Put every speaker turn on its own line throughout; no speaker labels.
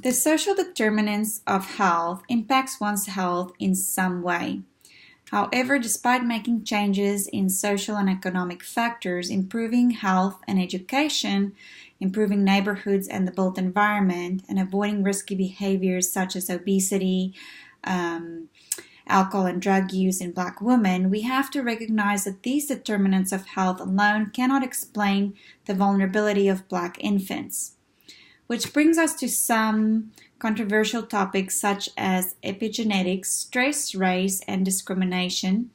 The social determinants of health impacts one's health in some way. However, despite making changes in social and economic factors, improving health and education, improving neighborhoods and the built environment, and avoiding risky behaviors such as obesity, alcohol and drug use in Black women, we have to recognize that these determinants of health alone cannot explain the vulnerability of Black infants. Which brings us to some controversial topics such as epigenetics, stress, race, and discrimination,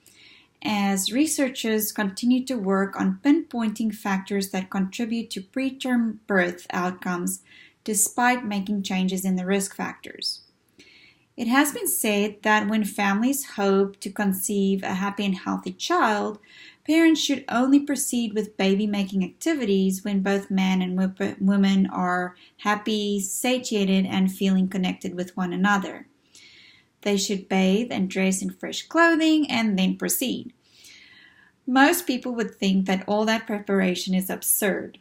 as researchers continue to work on pinpointing factors that contribute to preterm birth outcomes despite making changes in the risk factors. It has been said that when families hope to conceive a happy and healthy child, parents should only proceed with baby-making activities when both men and women are happy, satiated, and feeling connected with one another. They should bathe and dress in fresh clothing and then proceed. Most people would think that all that preparation is absurd.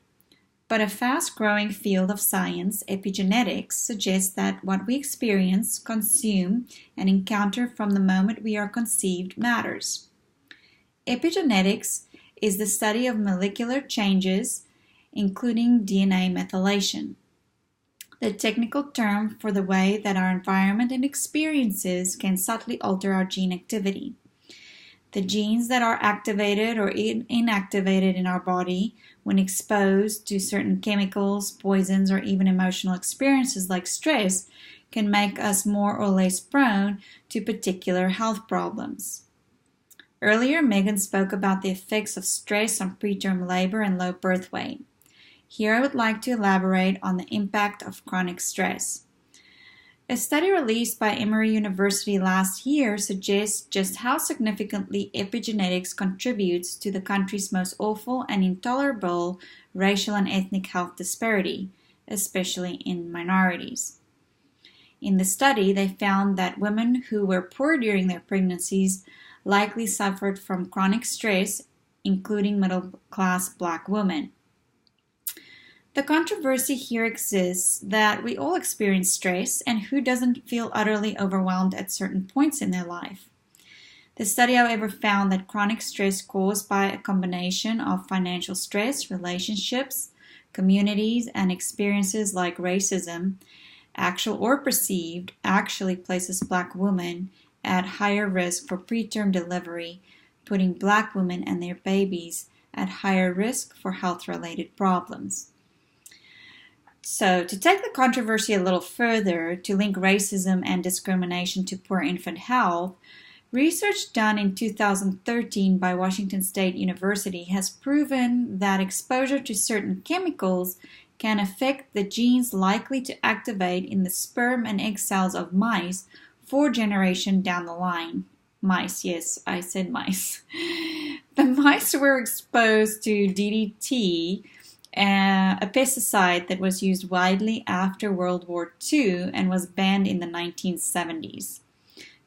But a fast-growing field of science, epigenetics, suggests that what we experience, consume, and encounter from the moment we are conceived matters. Epigenetics is the study of molecular changes, including DNA methylation, the technical term for the way that our environment and experiences can subtly alter our gene activity. The genes that are activated or inactivated in our body when exposed to certain chemicals, poisons, or even emotional experiences like stress can make us more or less prone to particular health problems. Earlier, Megan spoke about the effects of stress on preterm labor and low birth weight. Here I would like to elaborate on the impact of chronic stress. A study released by Emory University last year suggests just how significantly epigenetics contributes to the country's most awful and intolerable racial and ethnic health disparity, especially in minorities. In the study, they found that women who were poor during their pregnancies likely suffered from chronic stress, including middle-class Black women. The controversy here exists that we all experience stress, and who doesn't feel utterly overwhelmed at certain points in their life? The study, however, found that chronic stress caused by a combination of financial stress, relationships, communities, and experiences like racism, actual or perceived, actually places Black women at higher risk for preterm delivery, putting Black women and their babies at higher risk for health-related problems. So, to take the controversy a little further, to link racism and discrimination to poor infant health, research done in 2013 by Washington State University has proven that exposure to certain chemicals can affect the genes likely to activate in the sperm and egg cells of mice 4 generations down the line. Mice, yes, I said mice. The mice were exposed to DDT, a pesticide that was used widely after World War II and was banned in the 1970s.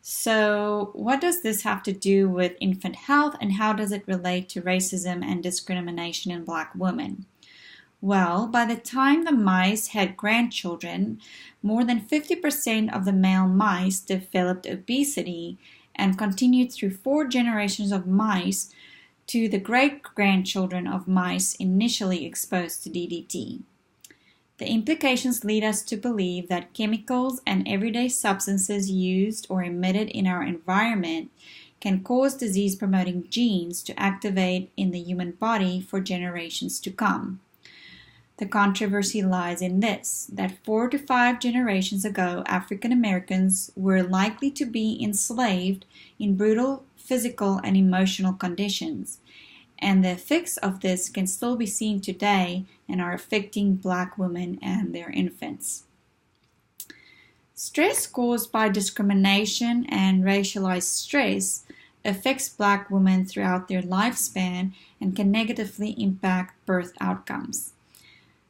So, what does this have to do with infant health, and how does it relate to racism and discrimination in Black women? Well, by the time the mice had grandchildren, more than 50% of the male mice developed obesity and continued through 4 generations of mice to the great-grandchildren of mice initially exposed to DDT. The implications lead us to believe that chemicals and everyday substances used or emitted in our environment can cause disease-promoting genes to activate in the human body for generations to come. The controversy lies in this, that 4 to 5 generations ago, African Americans were likely to be enslaved in brutal physical and emotional conditions, and the effects of this can still be seen today and are affecting Black women and their infants. Stress caused by discrimination and racialized stress affects Black women throughout their lifespan and can negatively impact birth outcomes.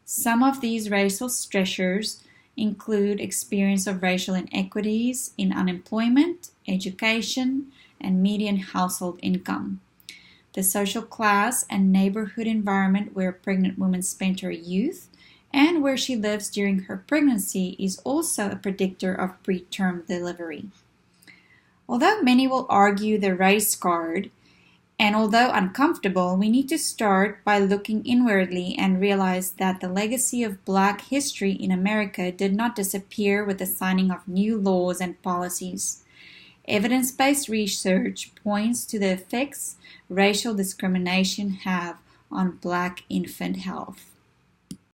Some of these racial stressors include experience of racial inequities in unemployment, education, and median household income, the social class and neighborhood environment where a pregnant woman spent her youth, and where she lives during her pregnancy is also a predictor of preterm delivery. Although many will argue the race card, and although uncomfortable, we need to start by looking inwardly and realize that the legacy of Black history in America did not disappear with the signing of new laws and policies. Evidence-based research points to the effects racial discrimination have on Black infant health.